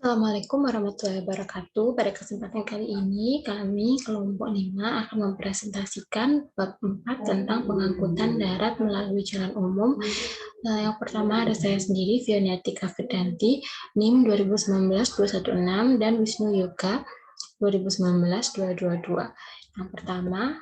Assalamualaikum warahmatullahi wabarakatuh. Pada kesempatan kali ini, kami kelompok 5 akan mempresentasikan bab 4 tentang pengangkutan darat melalui jalan umum. Nah, yang pertama ada saya sendiri, Vianiati Kafedanti, NIM 2019-216, dan Wisnu Yoga 2019-222. Yang pertama,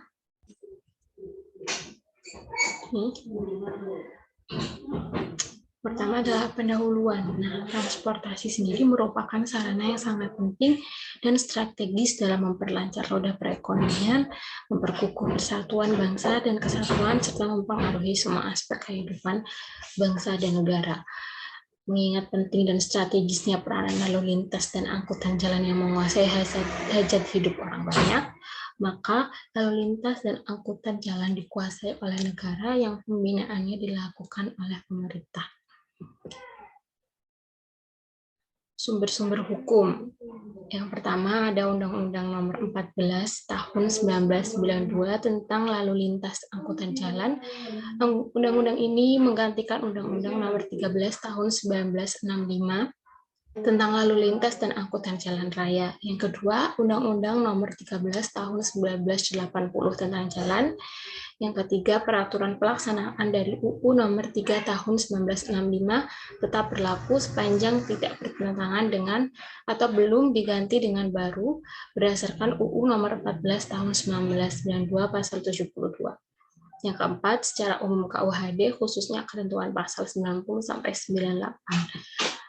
pertama adalah pendahuluan. Nah, transportasi sendiri merupakan sarana yang sangat penting dan strategis dalam memperlancar roda perekonomian, memperkukuh persatuan bangsa dan kesatuan, serta mempengaruhi semua aspek kehidupan bangsa dan negara. Mengingat penting dan strategisnya peranan lalu lintas dan angkutan jalan yang menguasai hajat hidup orang banyak, maka lalu lintas dan angkutan jalan dikuasai oleh negara yang pembinaannya dilakukan oleh pemerintah. Sumber-sumber hukum. Yang pertama ada Undang-Undang Nomor 14 Tahun 1992 tentang Lalu Lintas Angkutan Jalan. Undang-undang ini menggantikan Undang-Undang Nomor 13 Tahun 1965 tentang lalu lintas dan angkutan jalan raya. Yang kedua, Undang-Undang Nomor 13 Tahun 1980 tentang jalan. Yang ketiga, peraturan pelaksanaan dari UU Nomor 3 Tahun 1965 tetap berlaku sepanjang tidak bertentangan dengan atau belum diganti dengan baru berdasarkan UU Nomor 14 Tahun 1992 Pasal 72. Yang keempat, secara umum KUHD khususnya ketentuan pasal 90 sampai 98.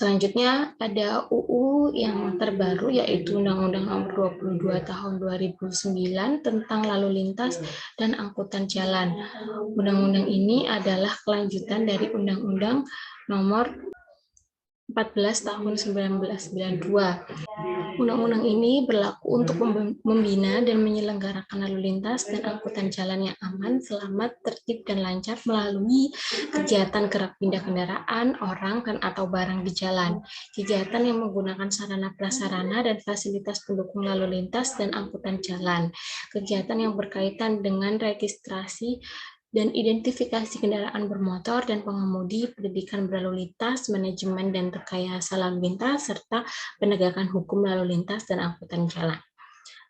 Selanjutnya ada UU yang terbaru yaitu Undang-Undang Nomor 22 Tahun 2009 tentang Lalu Lintas dan Angkutan Jalan. Undang-undang ini adalah kelanjutan dari Undang-Undang Nomor 14 Tahun 1992. Undang-undang ini berlaku untuk membina dan menyelenggarakan lalu lintas dan angkutan jalan yang aman, selamat, tertib, dan lancar melalui kegiatan gerak pindah kendaraan, orang, dan atau barang di jalan. Kegiatan yang menggunakan sarana prasarana dan fasilitas pendukung lalu lintas dan angkutan jalan. Kegiatan yang berkaitan dengan registrasi dan identifikasi kendaraan bermotor dan pengemudi, pendidikan berlalu lintas, manajemen dan rekayasa lalu lintas, serta penegakan hukum lalu lintas dan angkutan jalan.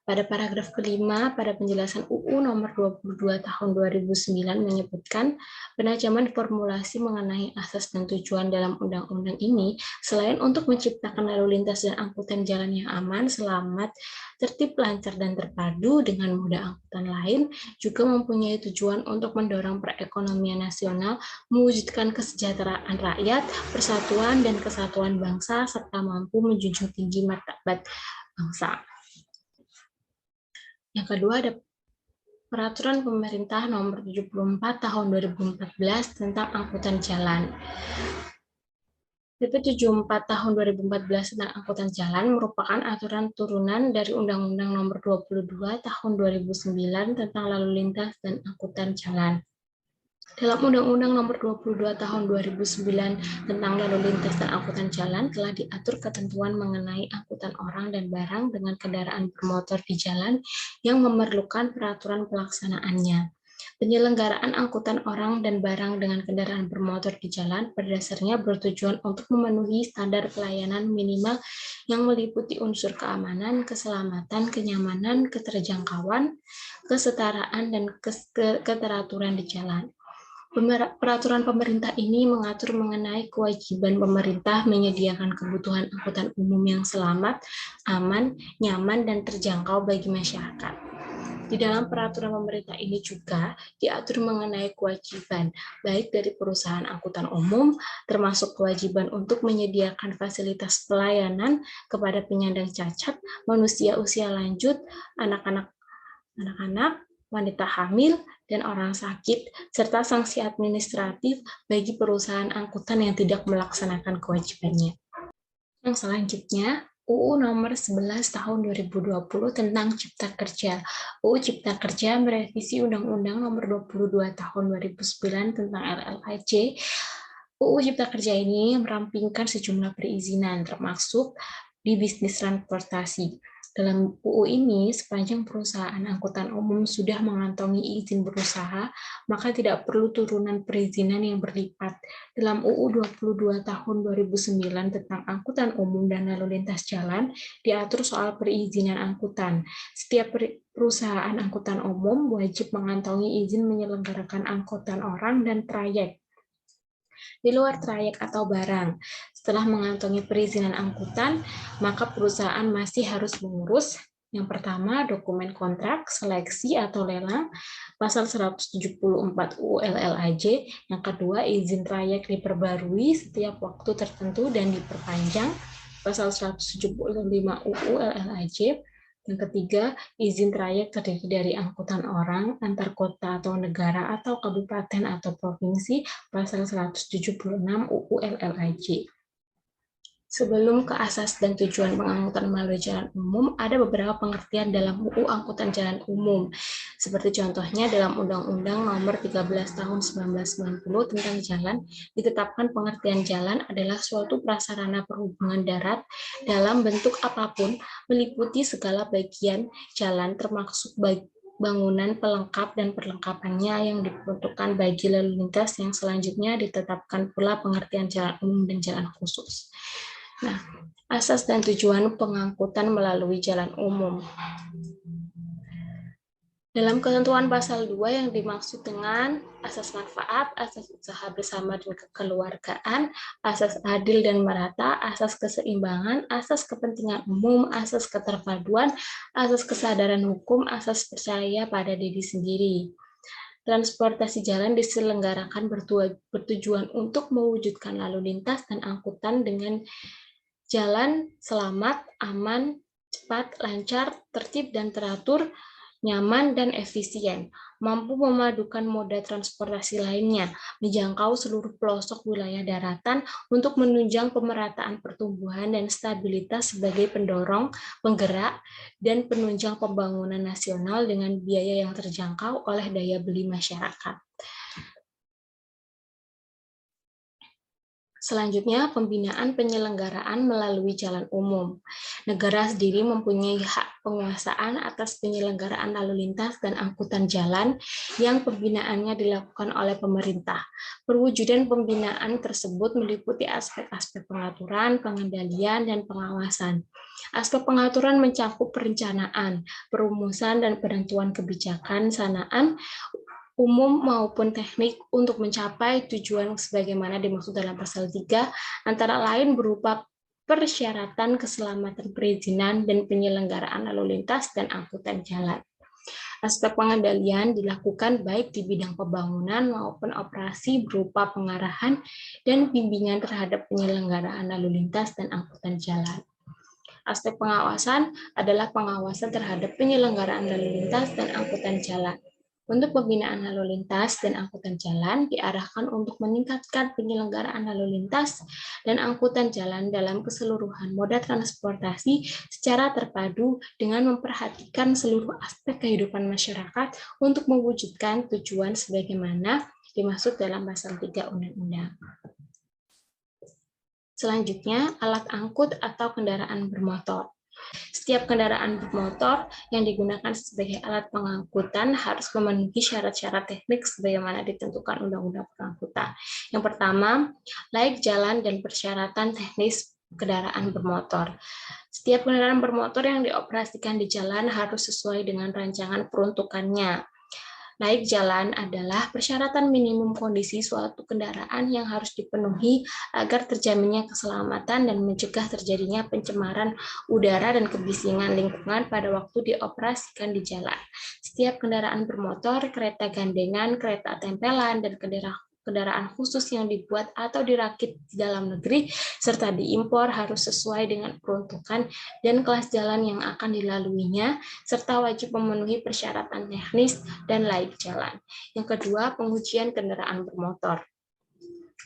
Pada paragraf kelima, pada penjelasan UU Nomor 22 Tahun 2009 menyebutkan penajaman formulasi mengenai asas dan tujuan dalam undang-undang ini selain untuk menciptakan lalu lintas dan angkutan jalan yang aman, selamat, tertib, lancar, dan terpadu dengan moda angkutan lain, juga mempunyai tujuan untuk mendorong perekonomian nasional, mewujudkan kesejahteraan rakyat, persatuan dan kesatuan bangsa, serta mampu menjunjung tinggi martabat bangsa. Yang kedua ada Peraturan Pemerintah Nomor 74 Tahun 2014 tentang Angkutan Jalan. PP 74 Tahun 2014 tentang Angkutan Jalan merupakan aturan turunan dari Undang-Undang Nomor 22 Tahun 2009 tentang Lalu Lintas dan Angkutan Jalan. Dalam Undang-Undang Nomor 22 Tahun 2009 tentang Lalu Lintas dan Angkutan Jalan telah diatur ketentuan mengenai angkutan orang dan barang dengan kendaraan bermotor di jalan yang memerlukan peraturan pelaksanaannya. Penyelenggaraan angkutan orang dan barang dengan kendaraan bermotor di jalan pada dasarnya bertujuan untuk memenuhi standar pelayanan minimal yang meliputi unsur keamanan, keselamatan, kenyamanan, keterjangkauan, kesetaraan, dan keteraturan di jalan. Peraturan pemerintah ini mengatur mengenai kewajiban pemerintah menyediakan kebutuhan angkutan umum yang selamat, aman, nyaman, dan terjangkau bagi masyarakat. Di dalam peraturan pemerintah ini juga diatur mengenai kewajiban, baik dari perusahaan angkutan umum, termasuk kewajiban untuk menyediakan fasilitas pelayanan kepada penyandang cacat, manusia usia lanjut, anak-anak, wanita hamil, dan orang sakit, serta sanksi administratif bagi perusahaan angkutan yang tidak melaksanakan kewajibannya. Yang selanjutnya, UU Nomor 11 Tahun 2020 tentang Cipta Kerja. UU Cipta Kerja merevisi Undang-Undang Nomor 22 Tahun 2009 tentang LLAJ. UU Cipta Kerja ini merampingkan sejumlah perizinan, termasuk di bisnis transportasi. Dalam UU ini, sepanjang perusahaan angkutan umum sudah mengantongi izin berusaha, maka tidak perlu turunan perizinan yang berlipat. Dalam UU 22 tahun 2009 tentang angkutan umum dan lalu lintas jalan, diatur soal perizinan angkutan. Setiap perusahaan angkutan umum wajib mengantongi izin menyelenggarakan angkutan orang dan trayek di luar trayek atau barang. Setelah mengantongi perizinan angkutan, maka perusahaan masih harus mengurus yang pertama, dokumen kontrak, seleksi atau lelang, pasal 174 UU LLAJ. Yang kedua, izin trayek diperbarui setiap waktu tertentu dan diperpanjang, pasal 175 UU LLAJ. Yang ketiga, izin trayek terdiri dari angkutan orang, antar kota atau negara atau kabupaten atau provinsi, pasal 176 UU LLAJ. Sebelum ke asas dan tujuan pengangkutan melalui jalan umum, ada beberapa pengertian dalam UU Angkutan Jalan Umum. Seperti contohnya dalam Undang-Undang Nomor 13 Tahun 1990 tentang jalan, ditetapkan pengertian jalan adalah suatu prasarana perhubungan darat dalam bentuk apapun, meliputi segala bagian jalan termasuk bangunan pelengkap dan perlengkapannya yang diperuntukkan bagi lalu lintas yang selanjutnya ditetapkan pula pengertian jalan umum dan jalan khusus. Nah, asas dan tujuan pengangkutan melalui jalan umum. Dalam ketentuan pasal 2 yang dimaksud dengan asas manfaat, asas usaha bersama dan kekeluargaan, asas adil dan merata, asas keseimbangan, asas kepentingan umum, asas keterpaduan, asas kesadaran hukum, asas percaya pada diri sendiri. Transportasi jalan diselenggarakan bertujuan untuk mewujudkan lalu lintas dan angkutan dengan jalan selamat, aman, cepat, lancar, tertib dan teratur, nyaman dan efisien, mampu memadukan moda transportasi lainnya, menjangkau seluruh pelosok wilayah daratan untuk menunjang pemerataan pertumbuhan dan stabilitas sebagai pendorong, penggerak, dan penunjang pembangunan nasional dengan biaya yang terjangkau oleh daya beli masyarakat. Selanjutnya, pembinaan penyelenggaraan melalui jalan umum. Negara sendiri mempunyai hak penguasaan atas penyelenggaraan lalu lintas dan angkutan jalan yang pembinaannya dilakukan oleh pemerintah. Perwujudan pembinaan tersebut meliputi aspek-aspek pengaturan, pengendalian, dan pengawasan. Aspek pengaturan mencakup perencanaan, perumusan, dan penentuan kebijakan sanaan umum maupun teknik untuk mencapai tujuan sebagaimana dimaksud dalam pasal 3, antara lain berupa persyaratan keselamatan perizinan dan penyelenggaraan lalu lintas dan angkutan jalan. Aspek pengendalian dilakukan baik di bidang pembangunan maupun operasi berupa pengarahan dan bimbingan terhadap penyelenggaraan lalu lintas dan angkutan jalan. Aspek pengawasan adalah pengawasan terhadap penyelenggaraan lalu lintas dan angkutan jalan. Untuk pembinaan lalu lintas dan angkutan jalan diarahkan untuk meningkatkan penyelenggaraan lalu lintas dan angkutan jalan dalam keseluruhan moda transportasi secara terpadu dengan memperhatikan seluruh aspek kehidupan masyarakat untuk mewujudkan tujuan sebagaimana dimaksud dalam pasal 3 Undang-Undang. Selanjutnya, alat angkut atau kendaraan bermotor. Setiap kendaraan bermotor yang digunakan sebagai alat pengangkutan harus memenuhi syarat-syarat teknik sebagaimana ditentukan Undang-Undang Pengangkutan. Yang pertama, layak jalan dan persyaratan teknis kendaraan bermotor. Setiap kendaraan bermotor yang dioperasikan di jalan harus sesuai dengan rancangan peruntukannya. Layak jalan adalah persyaratan minimum kondisi suatu kendaraan yang harus dipenuhi agar terjaminnya keselamatan dan mencegah terjadinya pencemaran udara dan kebisingan lingkungan pada waktu dioperasikan di jalan. Setiap kendaraan bermotor, kereta gandengan, kereta tempelan, dan kendaraan khusus yang dibuat atau dirakit di dalam negeri serta diimpor harus sesuai dengan peruntukan dan kelas jalan yang akan dilaluinya serta wajib memenuhi persyaratan teknis dan layak jalan. Yang kedua, pengujian kendaraan bermotor.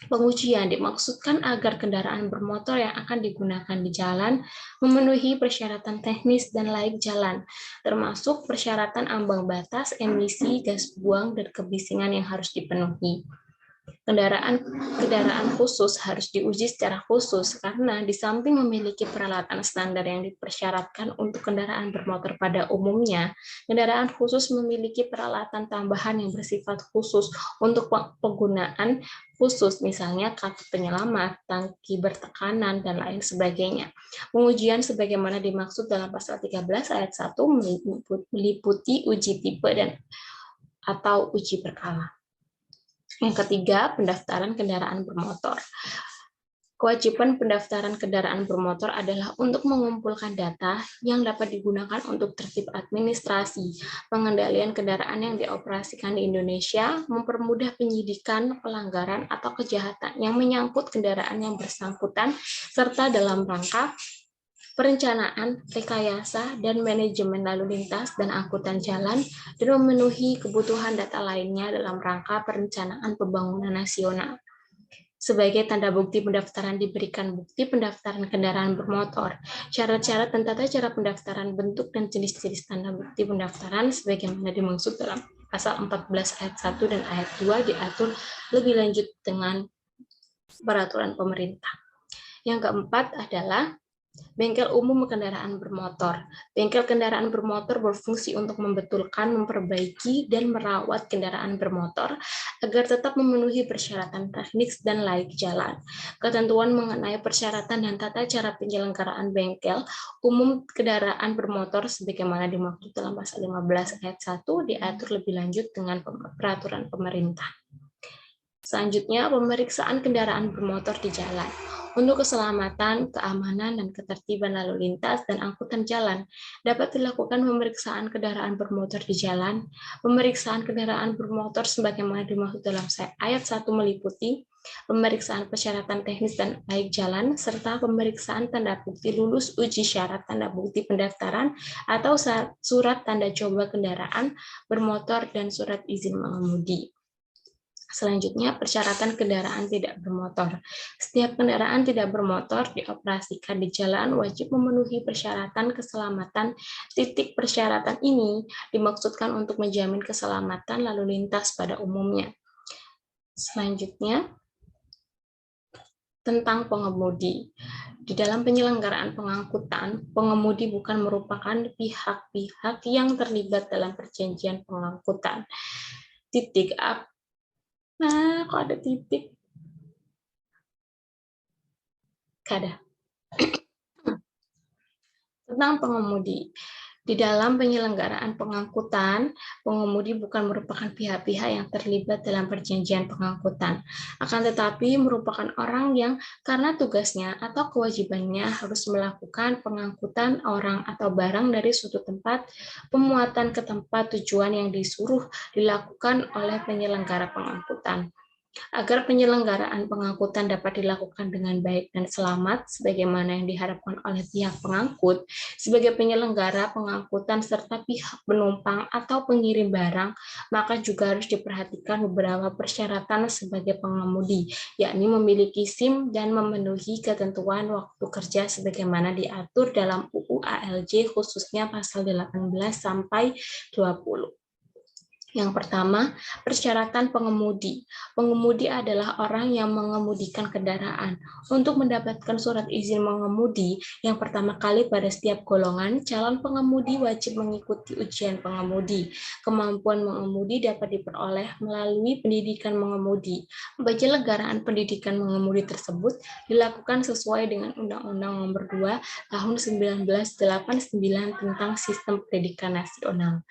Pengujian dimaksudkan agar kendaraan bermotor yang akan digunakan di jalan memenuhi persyaratan teknis dan layak jalan, termasuk persyaratan ambang batas emisi gas buang dan kebisingan yang harus dipenuhi. Kendaraan khusus harus diuji secara khusus karena di samping memiliki peralatan standar yang dipersyaratkan untuk kendaraan bermotor pada umumnya, kendaraan khusus memiliki peralatan tambahan yang bersifat khusus untuk penggunaan khusus, misalnya kartu penyelamat, tangki bertekanan, dan lain sebagainya. Pengujian sebagaimana dimaksud dalam pasal 13 ayat 1 meliputi uji tipe atau uji berkala. Yang ketiga, pendaftaran kendaraan bermotor. Kewajiban pendaftaran kendaraan bermotor adalah untuk mengumpulkan data yang dapat digunakan untuk tertib administrasi, pengendalian kendaraan yang dioperasikan di Indonesia, mempermudah penyidikan pelanggaran atau kejahatan yang menyangkut kendaraan yang bersangkutan, serta dalam rangka perencanaan, rekayasa, dan manajemen lalu lintas dan angkutan jalan, dan memenuhi kebutuhan data lainnya dalam rangka perencanaan pembangunan nasional. Sebagai tanda bukti pendaftaran diberikan bukti pendaftaran kendaraan bermotor. Syarat-syarat dan tata cara pendaftaran, bentuk dan jenis-jenis tanda bukti pendaftaran sebagaimana dimaksud dalam pasal 14 ayat 1 dan ayat 2 diatur lebih lanjut dengan peraturan pemerintah. Yang keempat adalah bengkel umum kendaraan bermotor. Bengkel kendaraan bermotor berfungsi untuk membetulkan, memperbaiki, dan merawat kendaraan bermotor agar tetap memenuhi persyaratan teknis dan layak jalan. Ketentuan mengenai persyaratan dan tata cara penyelenggaraan bengkel umum kendaraan bermotor sebagaimana dimaksud dalam pasal 15 ayat 1 diatur lebih lanjut dengan peraturan pemerintah. Selanjutnya, pemeriksaan kendaraan bermotor di jalan. Untuk keselamatan, keamanan, dan ketertiban lalu lintas dan angkutan jalan, dapat dilakukan pemeriksaan kendaraan bermotor di jalan. Pemeriksaan kendaraan bermotor sebagaimana dimaksud dalam ayat 1 meliputi pemeriksaan persyaratan teknis dan layak jalan, serta pemeriksaan tanda bukti lulus uji syarat tanda bukti pendaftaran atau surat tanda coba kendaraan bermotor dan surat izin mengemudi. Selanjutnya, persyaratan kendaraan tidak bermotor. Setiap kendaraan tidak bermotor dioperasikan di jalan wajib memenuhi persyaratan keselamatan. Titik persyaratan ini dimaksudkan untuk menjamin keselamatan lalu lintas pada umumnya. Selanjutnya, tentang pengemudi. Di dalam penyelenggaraan pengangkutan, pengemudi bukan merupakan pihak-pihak yang terlibat dalam perjanjian pengangkutan. Titik up. Nah, kok ada titik? Kada. Tentang pengemudi. Di dalam penyelenggaraan pengangkutan, pengemudi bukan merupakan pihak-pihak yang terlibat dalam perjanjian pengangkutan, akan tetapi merupakan orang yang karena tugasnya atau kewajibannya harus melakukan pengangkutan orang atau barang dari suatu tempat, pemuatan ke tempat tujuan yang disuruh dilakukan oleh penyelenggara pengangkutan. Agar penyelenggaraan pengangkutan dapat dilakukan dengan baik dan selamat, sebagaimana yang diharapkan oleh pihak pengangkut, sebagai penyelenggara pengangkutan serta pihak penumpang atau pengirim barang, maka juga harus diperhatikan beberapa persyaratan sebagai pengemudi, yakni memiliki SIM dan memenuhi ketentuan waktu kerja sebagaimana diatur dalam UU ALJ khususnya pasal 18 sampai 20. Yang pertama, persyaratan pengemudi. Pengemudi adalah orang yang mengemudikan kendaraan. Untuk mendapatkan surat izin mengemudi, yang pertama kali pada setiap golongan, calon pengemudi wajib mengikuti ujian pengemudi. Kemampuan mengemudi dapat diperoleh melalui pendidikan mengemudi. Penyelenggaraan pendidikan mengemudi tersebut dilakukan sesuai dengan Undang-Undang Nomor 2 Tahun 1989 tentang Sistem Pendidikan Nasional.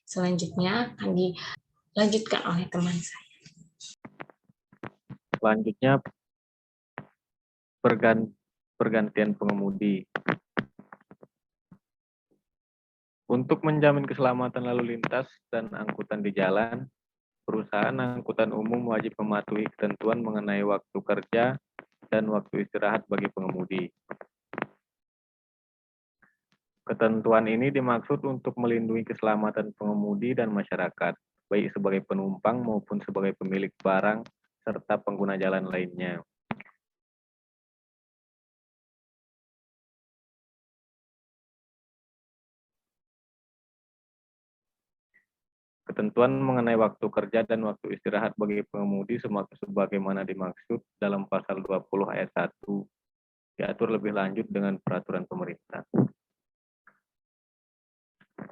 Selanjutnya akan dilanjutkan oleh teman saya. Selanjutnya pergantian pengemudi. Untuk menjamin keselamatan lalu lintas dan angkutan di jalan, perusahaan angkutan umum wajib mematuhi ketentuan mengenai waktu kerja dan waktu istirahat bagi pengemudi. Ketentuan ini dimaksud untuk melindungi keselamatan pengemudi dan masyarakat, baik sebagai penumpang maupun sebagai pemilik barang serta pengguna jalan lainnya. Ketentuan mengenai waktu kerja dan waktu istirahat bagi pengemudi sebagaimana dimaksud dalam pasal 20 ayat 1 diatur lebih lanjut dengan peraturan pemerintah.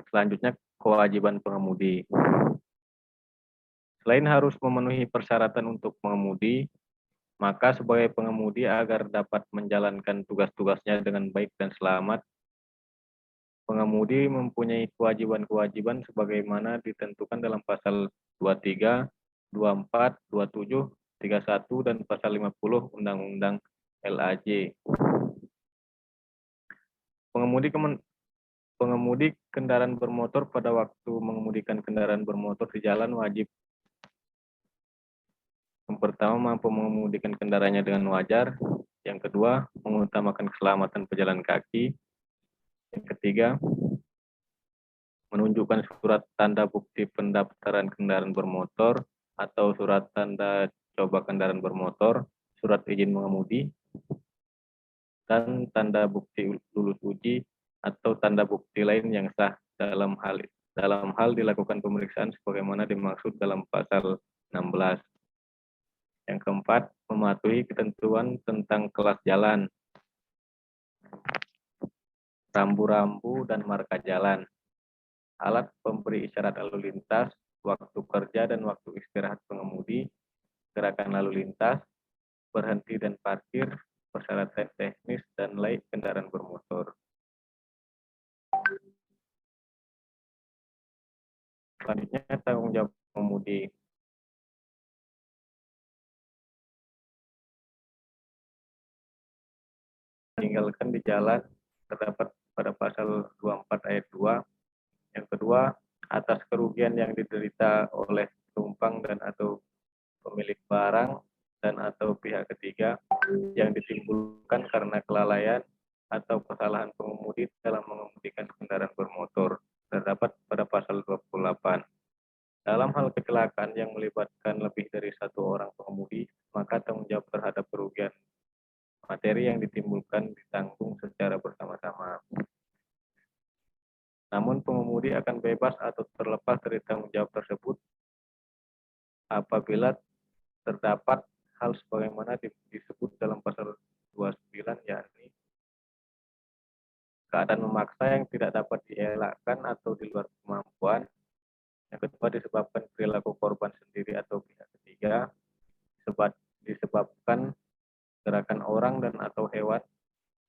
Selanjutnya, kewajiban pengemudi. Selain harus memenuhi persyaratan untuk mengemudi, maka sebagai pengemudi agar dapat menjalankan tugas-tugasnya dengan baik dan selamat, pengemudi mempunyai kewajiban-kewajiban sebagaimana ditentukan dalam pasal 23, 24, 27, 31, dan pasal 50 Undang-Undang LAJ. Pengemudi kendaraan bermotor pada waktu mengemudikan kendaraan bermotor di jalan wajib yang pertama mampu mengemudikan kendaraannya dengan wajar, yang kedua mengutamakan keselamatan pejalan kaki, yang ketiga menunjukkan surat tanda bukti pendaftaran kendaraan bermotor atau surat tanda coba kendaraan bermotor, surat izin mengemudi, dan tanda bukti lulus uji atau tanda bukti lain yang sah dalam hal dilakukan pemeriksaan sebagaimana dimaksud dalam pasal 16. Yang keempat, mematuhi ketentuan tentang kelas jalan, rambu-rambu dan marka jalan, alat pemberi isyarat lalu lintas, waktu kerja dan waktu istirahat pengemudi, gerakan lalu lintas, berhenti dan parkir, persyaratan teknis, dan laik kendaraan bermotor. Selanjutnya, tanggung jawab pengemudi. Meninggalkan di jalan terdapat pada pasal 24 ayat 2. Yang kedua, atas kerugian yang diderita oleh penumpang dan atau pemilik barang dan atau pihak ketiga yang ditimbulkan karena kelalaian atau kesalahan pengemudi dalam mengemudikan kendaraan bermotor terdapat pada pasal 28. Dalam hal kecelakaan yang melibatkan lebih dari satu orang pengemudi, maka tanggung jawab terhadap kerugian materi yang ditimbulkan ditanggung secara bersama-sama. Namun pengemudi akan bebas atau terlepas dari tanggung jawab tersebut apabila terdapat hal sebagaimana disebut dalam pasal 29, yakni keadaan memaksa yang tidak dapat dielakkan atau di luar kemampuan. Yang kedua, disebabkan perilaku korban sendiri atau pihak ketiga, disebabkan gerakan orang dan atau hewan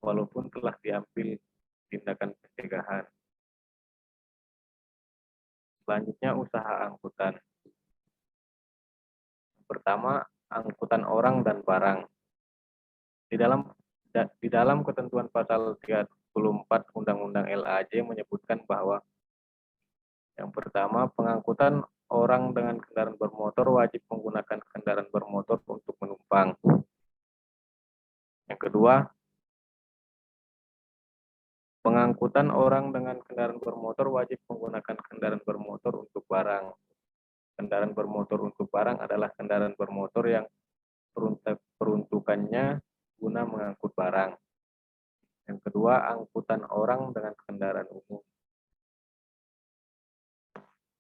walaupun telah diambil tindakan pencegahan. Selanjutnya, usaha angkutan. Pertama, angkutan orang dan barang. Di dalam ketentuan pasal 34 Undang-Undang LAJ menyebutkan bahwa yang pertama, pengangkutan orang dengan kendaraan bermotor wajib menggunakan kendaraan bermotor untuk menumpang. Yang kedua, pengangkutan orang dengan kendaraan bermotor wajib menggunakan kendaraan bermotor untuk barang. Kendaraan bermotor untuk barang adalah kendaraan bermotor yang peruntukannya guna mengangkut barang. Yang kedua, angkutan orang dengan kendaraan umum.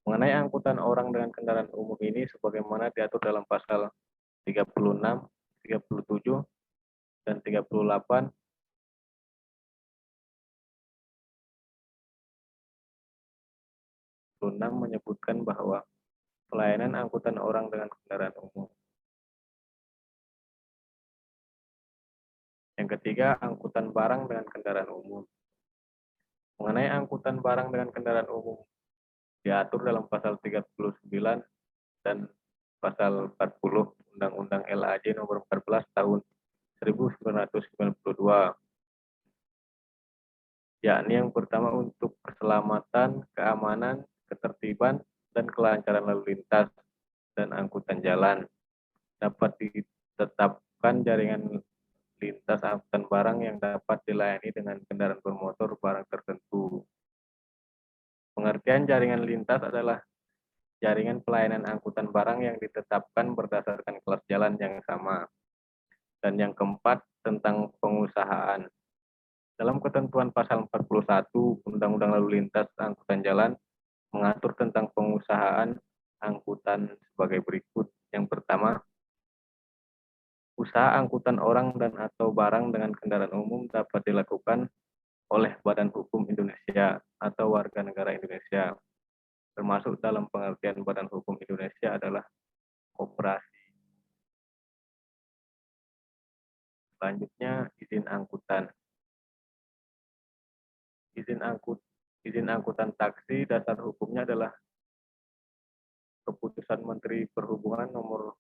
Mengenai angkutan orang dengan kendaraan umum ini sebagaimana diatur dalam pasal 36, 37, dan 38 menyebutkan bahwa pelayanan angkutan orang dengan kendaraan umum. Yang ketiga, angkutan barang dengan kendaraan umum. Mengenai angkutan barang dengan kendaraan umum diatur dalam pasal 39 dan pasal 40 Undang-Undang LAJ nomor 14 tahun 1992. Yakni yang pertama untuk keselamatan, keamanan, ketertiban, dan kelancaran lalu lintas dan angkutan jalan. Dapat ditetapkan jaringan lintas angkutan barang yang dapat dilayani dengan kendaraan bermotor barang tertentu. Pengertian jaringan lintas adalah jaringan pelayanan angkutan barang yang ditetapkan berdasarkan kelas jalan yang sama. Dan yang keempat, tentang pengusahaan. Dalam ketentuan pasal 41 Undang-Undang Lalu Lintas Angkutan Jalan mengatur tentang pengusahaan angkutan sebagai berikut. Yang pertama, usaha angkutan orang dan atau barang dengan kendaraan umum dapat dilakukan oleh Badan Hukum Indonesia atau warga negara Indonesia, termasuk dalam pengertian Badan Hukum Indonesia adalah koperasi. Selanjutnya, izin angkutan. Izin angkutan taksi dasar hukumnya adalah Keputusan Menteri Perhubungan nomor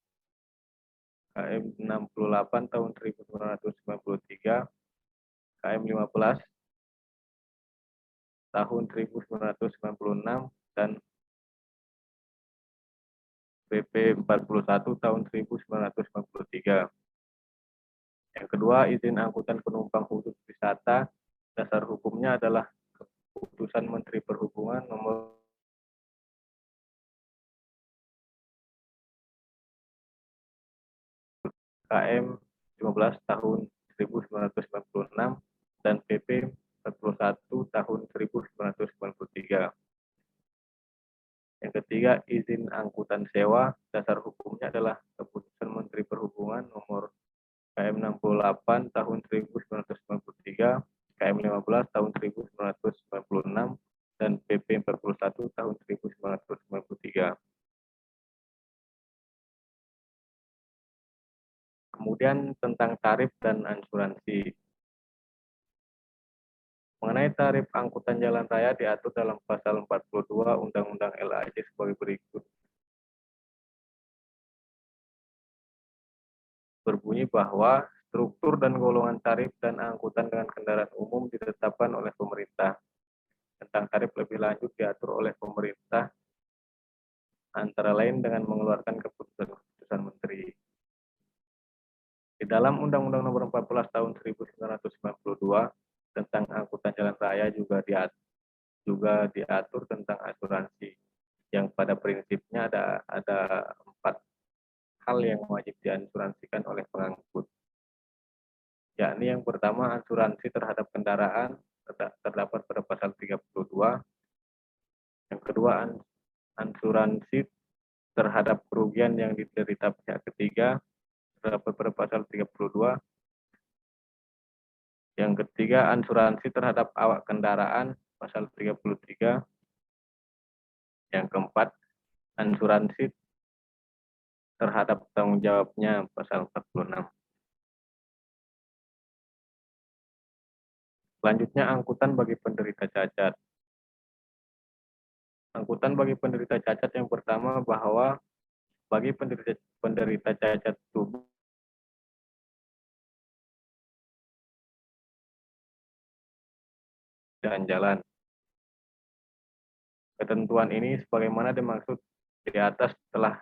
KM 68 tahun 1993, KM 15 tahun 1996, dan PP 41 tahun 1993. Yang kedua, izin angkutan penumpang khusus wisata dasar hukumnya adalah Keputusan Menteri Perhubungan nomor KM 15 tahun 1996 dan PP 41 tahun 1993. Yang ketiga, izin angkutan sewa dasar hukumnya adalah Keputusan Menteri Perhubungan nomor KM 68 tahun 1993, KM 15 tahun 1996, dan PP 41 tahun 1993. Kemudian tentang tarif dan asuransi. Mengenai tarif angkutan jalan raya diatur dalam pasal 42 Undang-Undang LAJ sebagai berikut. Berbunyi bahwa struktur dan golongan tarif dan angkutan dengan kendaraan umum ditetapkan oleh pemerintah. Tentang tarif lebih lanjut diatur oleh pemerintah antara lain dengan mengeluarkan keputusan menteri. Di dalam Undang-Undang Nomor 14 Tahun 1992 tentang angkutan jalan raya juga diatur tentang asuransi, yang pada prinsipnya ada 4 hal yang wajib diasuransikan oleh pengangkut. Yakni yang pertama, asuransi terhadap kendaraan terdapat pada pasal 32. Yang kedua, asuransi terhadap kerugian yang diderita pihak ketiga terdapat pada pasal 32. Yang ketiga, asuransi terhadap awak kendaraan pasal 33. Yang keempat, asuransi terhadap tanggung jawabnya pasal 46. Selanjutnya, angkutan bagi penderita cacat. Angkutan bagi penderita cacat yang pertama bahwa bagi penderita cacat tubuh dan jalan. Ketentuan ini sebagaimana dimaksud di atas telah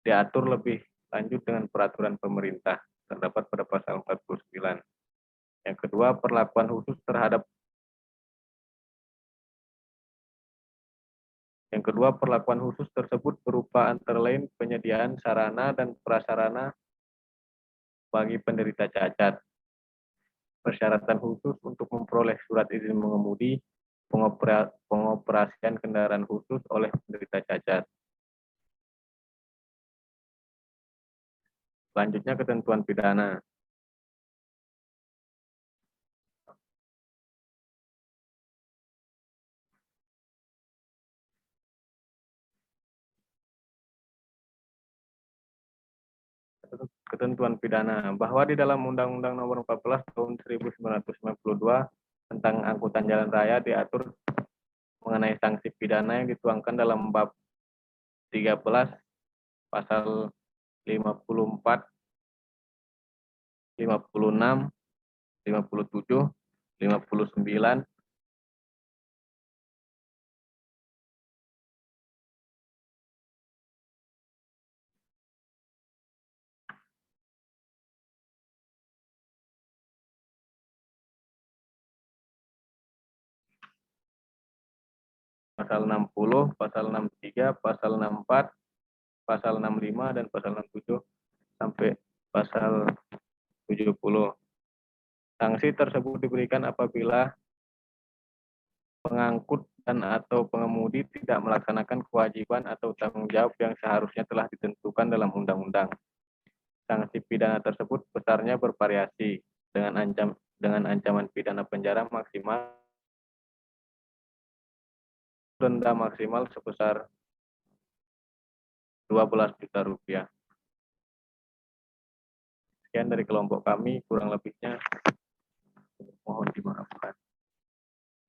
diatur lebih lanjut dengan peraturan pemerintah terdapat pada pasal 49. Yang kedua, perlakuan khusus tersebut berupa antara lain penyediaan sarana dan prasarana bagi penderita cacat, persyaratan khusus untuk memperoleh surat izin mengemudi, pengoperasian kendaraan khusus oleh penderita cacat. Selanjutnya, ketentuan pidana. Ketentuan pidana bahwa di dalam Undang-Undang Nomor 14 Tahun 1992 tentang angkutan jalan raya diatur mengenai sanksi pidana yang dituangkan dalam bab 13 pasal 54, 56, 57, 59, pasal 60, pasal 63, pasal 64, pasal 65, dan pasal 67 sampai pasal 70. Sanksi tersebut diberikan apabila pengangkut dan atau pengemudi tidak melaksanakan kewajiban atau tanggung jawab yang seharusnya telah ditentukan dalam undang-undang. Sanksi pidana tersebut besarnya bervariasi dengan ancaman pidana penjara maksimal, denda maksimal sebesar 12 juta rupiah. Sekian dari kelompok kami, kurang lebihnya